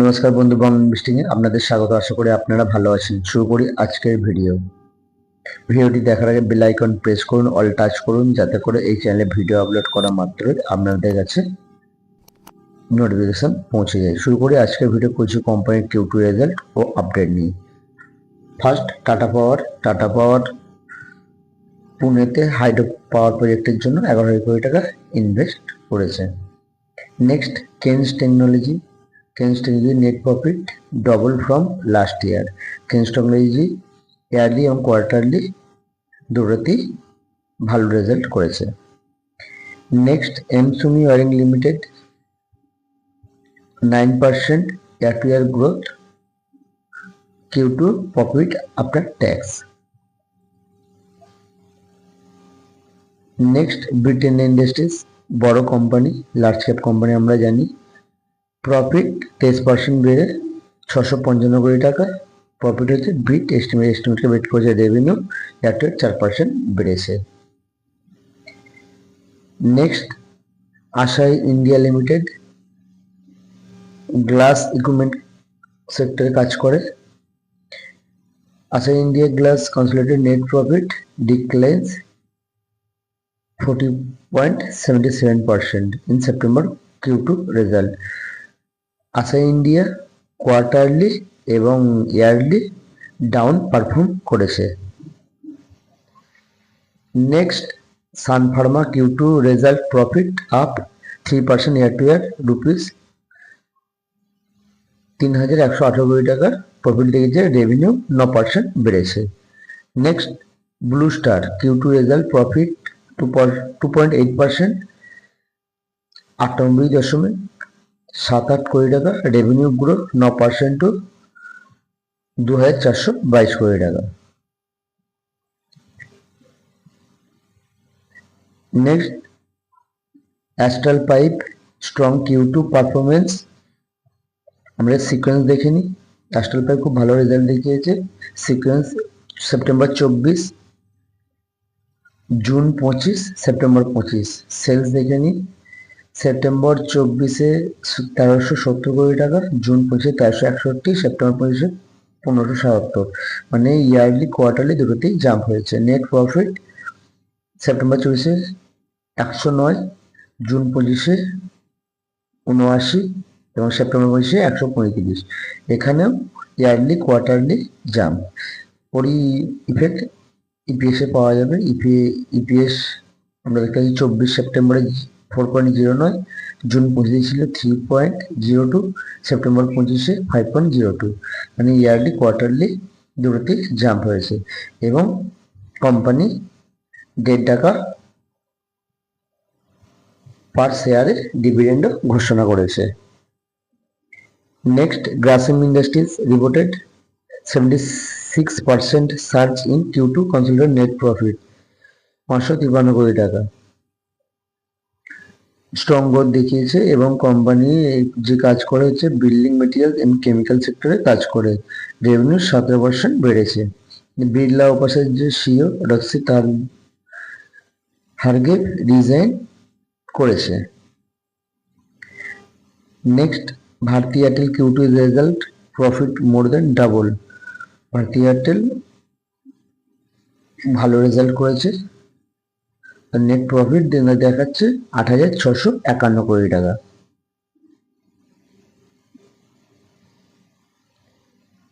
নমস্কার বন্ধু, বং ইনভেস্টিং এ আপনাদের স্বাগত। আশা করি আপনারা ভালো আছেন। শুরু করি আজকের ভিডিওটি দেখার আগে বেল আইকন প্রেস করুন, অল টাচ করুন, যাতে করে এই চ্যানেলে ভিডিও আপলোড করা মাত্রই আপনাদের কাছে নোটিফিকেশন পৌঁছে যায়। শুরু করি আজকের ভিডিও কিছু কোম্পানির Q2 রেজাল্ট ও আপডেট নিয়ে। ফার্স্ট, টাটা পাওয়ার পুনেতে হাইড্রো পাওয়ার প্রজেক্টের জন্য 11,000 কোটি টাকা ইনভেস্ট করেছে। Next, Kaynes technology net profit double from last year. Kaynes technology yearly এবং কোয়ার্টারলি দুটোতেই ভালো রেজাল্ট করেছে। Next, MSUMI wiring limited 9% year to year growth, Q2 profit after tax. Next, Britannia industries বড় কোম্পানি, লার্জ ক্যাপ কোম্পানি আমরা জানি। Profit 23% বেড়ে 655 কোটি টাকা প্রফিট হচ্ছে। এস্টিমেটকে বেট করেছে। রেভিনিউ ইয়ার টু 4% বেড়েছে। নেক্সট, আশাই ইন্ডিয়া লিমিটেড গ্লাস ইকুইপমেন্ট সেক্টরে কাজ করে। Asahi India glass consolidated net profit declines 40.77% in September Q2 result. Asahi India quarterly এবং ইয়ারলি ডাউন পারফর্ম করেছে। Next, Sun Pharma Q2 result profit up 3% year to year, rupees 3,118 crore টাকা profit দেখেছে। Revenue 9% বেড়েছে। Next, Blue Star Q2 result profit 2.8%, 98.78 কোটি টাকা। Revenue growth 9% two 2,422 কোটি টাকা। Next, Astral pipe strong Q2 performance. আমরা sequence দেখে নিই। অ্যাস্ট্রাল পাইপ খুব ভালো রেজাল্ট দেখিয়েছে। Sequence September 24, June 25, September 25। Sales দেখে নিই। সেপ্টেম্বর 24-এ 1,370 কোটি টাকা, জুন 25-এ 1,361, সেপ্টেম্বর 25-এ 1,577, মানে ইয়ারলি কোয়ার্টারলি দুটোতেই জাম্প হয়েছে। নেট প্রফিট সেপ্টেম্বর 24-এ 109, জুন 25-এ 79 এবং সেপ্টেম্বর 25-এ 135। এখানেও ইয়ারলি কোয়ার্টারলি জাম্প। পরি ইফেক্ট ইপিএসে পাওয়া যাবে। ইপিএস আমরা দেখতে পাচ্ছি 24 সেপ্টেম্বরে 4.09, জুন 25 ছিল 3.02, সেপ্টেম্বর 25-এ 5.02, মানে ইয়ারলি কোয়ার্টারলি দুটোতেই জাম্প হয়েছে। এবং কোম্পানি 1.5 টাকা পার শেয়ারে ডিভিডেন্ডও ঘোষণা করেছে। Next, Grasim industries reported 76% surge in Q2 consolidated net profit 553 কোটি টাকা। স্ট্রং গ্রোথ দেখিয়েছে এবং কোম্পানি যে কাজ করে হচ্ছে বিল্ডিং মেটেরিয়াল এন্ড কেমিক্যাল সেক্টরে কাজ করে। রেভিনিউ 17% বেড়েছে। বিড়লা উপাচার্য সিও রক্সি হারগেভ রিজাইন করেছে। Next, Bharti Airtel Q2 result profit more than double. Bharti Airtel ভালো রেজাল্ট করেছে। নেট প্রফিট দেখাচ্ছে 8,651 কোটি টাকা।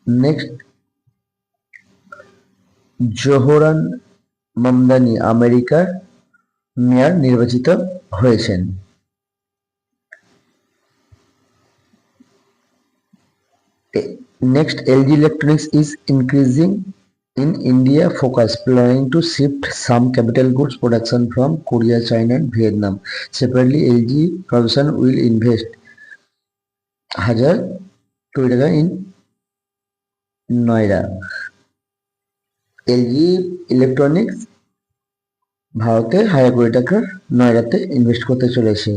নেক্সট, জোহরান মামদানি আমেরিকার মেয়র নির্বাচিত হয়েছেন। Next, LG Electronics is increasing in India focus, planning to shift some capital goods production from Korea, China and Vietnam. Separately, LG Corporation will invest 1,000 কোটি টাকা in Noida. LG Electronics ভারতে 1,000 কোটি টাকা নয়ডাতে invest করতে চলেছে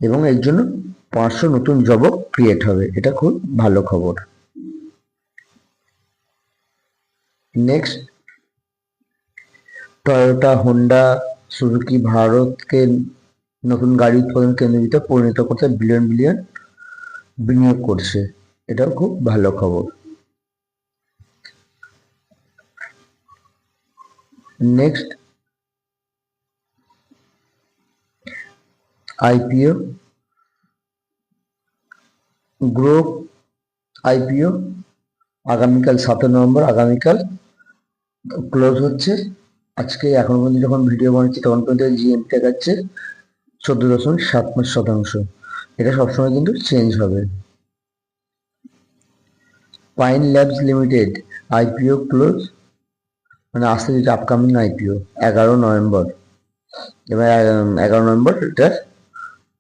এবং এর জন্য 500 নতুন জবও ক্রিয়েট হবে। এটা খুব ভালো খবর। নেক্সট, টয়োটা, হোন্ডা, সুজুকি ভারতকে নতুন গাড়ি উৎপাদন কেন্দ্রবিতে পরিণত করতে বিলিয়ন বিলিয়ন বিনিয়োগ করছে, এটাও খুব ভালো খবর। নেক্সট, আইপিও গ্রুপ আইপিও আগামীকাল 7 নভেম্বর আগামীকাল ক্লোজ হচ্ছে। আজকে এখন পর্যন্ত যখন ভিডিও বানাচ্ছি তখন পর্যন্ত জিএম দেখাচ্ছে 14.75%। এটা সবসময় কিন্তু চেঞ্জ হবে। Pine labs limited IPO close, মানে আসছে যেটা আপকামিং আইপিও 11 নভেম্বর, এবার 11 নভেম্বর এটা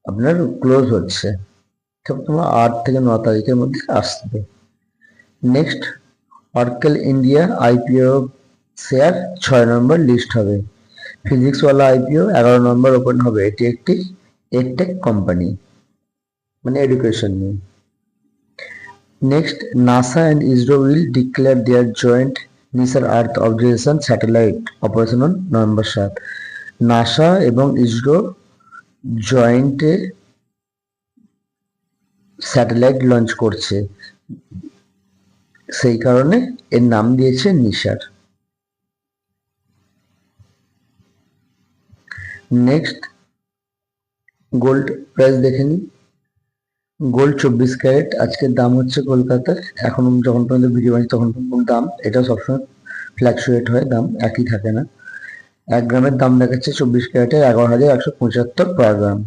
আপনার ক্লোজ হচ্ছে, তোমার 8 থেকে 9 তারিখের মধ্যে আসবে। Next, Orkla India IPO share 6 November list হবে। ফিজিক্সওয়ালা আইপিও 11 নভেম্বর ওপেন হবে। এটি একটি এডটেক কোম্পানি, মানে এডুকেশন নিয়ে। Next, NASA and ISRO will declare their joint NISAR earth observation satellite operation on November 7। NASA এবং ইসরো জয়েন্টে স্যাটেলাইট লঞ্চ করছে, সেই কারণে এর নাম দিয়েছে নিসার। নেক্সট, গোল্ড প্রাইস দেখে নিই। গোল্ড 24 ক্যারেট আজকের দাম হচ্ছে কলকাতায়, এখন যখন পর্যন্ত ভিডিও বানাচ্ছি তখন পর্যন্ত দাম, এটা সবসময় ফ্ল্যাকচুয়েট হয়, দাম একই থাকে না। 1 গ্রামের দাম দেখাচ্ছে 24 ক্যারেটের 11,175 পার গ্রাম।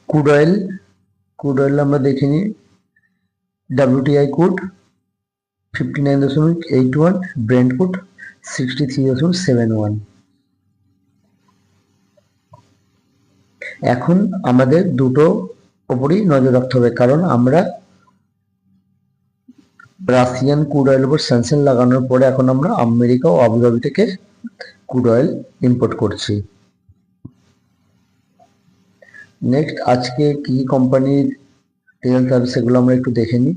ক্রুড অয়েল আমরা দেখে নিই। WTI crude 59.81, ব্রেন্ট crude 63.71। এখন আমাদের দুটো ওপরই নজর রাখতে হবে, কারণ আমরা রাশিয়ান ক্রুড অয়েল উপর স্যাংশন লাগানোর পরে এখন আমরা আমেরিকা ও আবুধাবি থেকে ক্রুড অয়েল ইম্পোর্ট করছি। নেক্সট, আজকে কি কোম্পানির রেজাল্ট হবে সেগুলো আমরা একটু দেখে নিই।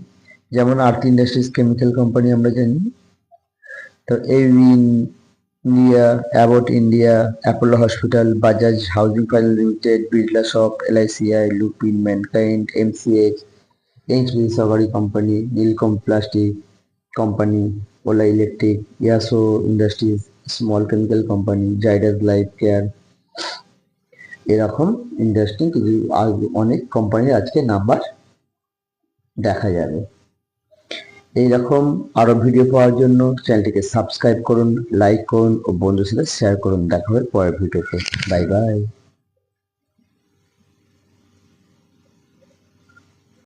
যেমন আরতি ইন্ডাস্ট্রিজ কেমিক্যাল কোম্পানি আমরা জানি, তো India, Abbott India, Apollo hospital, Bajaj housing finance limited, Birla শপ, LICI, Lupin, Mankind, MCH, HPC সরকারি কোম্পানি, নীলকম plastic company, Ola electric, Yasho industries small chemical company, Zydus life care, এরকম ইন্ডাস্ট্রি কিছু অনেক কোম্পানির আজকে নাম্বার দেখা যাবে। এইরকম আরো ভিডিও পাওয়ার জন্য চ্যানেলটিকে সাবস্ক্রাইব করুন, লাইক করুন ও বন্ধুদের সাথে শেয়ার করুন। দেখা হবে পরের ভিডিওতে। Bye bye.